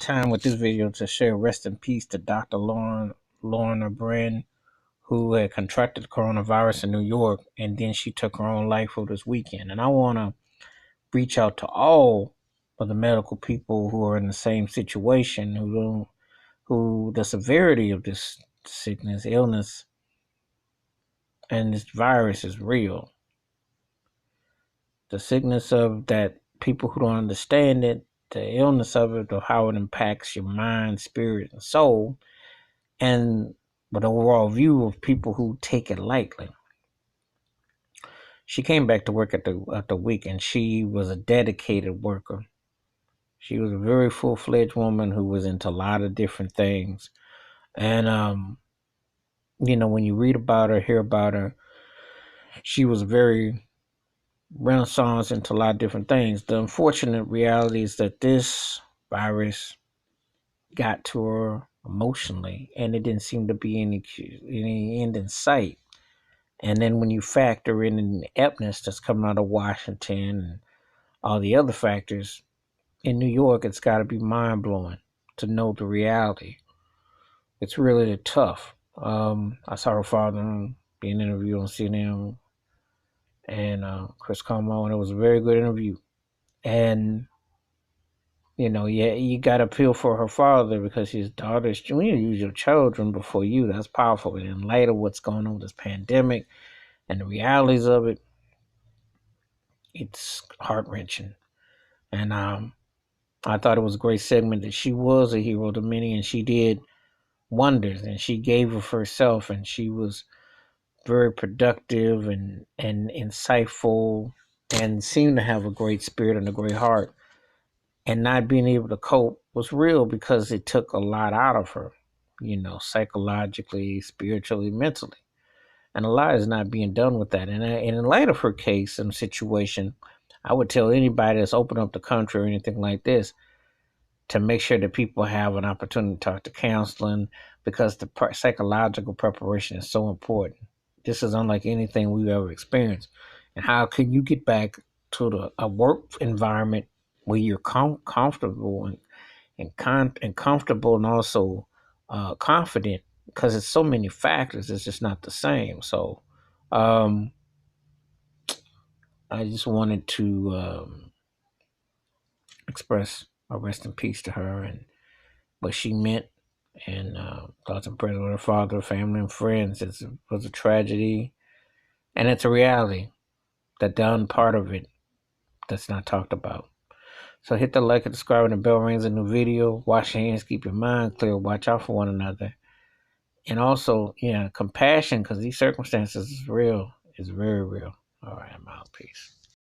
time with this video to share rest in peace to Dr. Lorna breen, who had contracted coronavirus in New York, and then she took her own life over this weekend. And I want to reach out to all of the medical people who are in the same situation, who the severity of this sickness, illness, and this virus is real. The sickness of that, people who don't understand it, the illness of it, or how it impacts your mind, spirit, and soul, and the overall view of people who take it lightly. She came back to work at the week, and she was a dedicated worker. She was a very full-fledged woman who was into a lot of different things. And when you read about her, hear about her, she was very renaissance into a lot of different things. The unfortunate reality is that this virus got to her emotionally, and it didn't seem to be any end in sight. And then when you factor in the ineptness that's coming out of Washington and all the other factors in New York, it's got to be mind blowing to know the reality. It's really tough. I saw her father being interviewed on CNN and Chris Como, and it was a very good interview. And yeah, you got to feel for her father because his daughter's. When you use your children before you, that's powerful. And in light of what's going on with this pandemic and the realities of it, it's heart wrenching. And I thought it was a great segment that she was a hero to many, and she did wonders, and she gave of herself, and she was very productive and insightful, and seemed to have a great spirit and a great heart. And not being able to cope was real because it took a lot out of her, psychologically, spiritually, mentally. And a lot is not being done with that. And in light of her case and situation, I would tell anybody that's open up the country or anything like this to make sure that people have an opportunity to talk to counseling, because the psychological preparation is so important. This is unlike anything we've ever experienced. And how can you get back to a work environment where you're comfortable and comfortable, and also confident, because it's so many factors. It's just not the same. So I just wanted to express a rest in peace to her and what she meant, and thoughts and prayers with her father, family, and friends. It was a tragedy, and it's a reality. That done part of it that's not talked about. So hit the like and subscribe, and the bell rings. A new video. Wash your hands, keep your mind clear, watch out for one another. And also, compassion, because these circumstances is real. It's very real. All right, I'm out. Peace.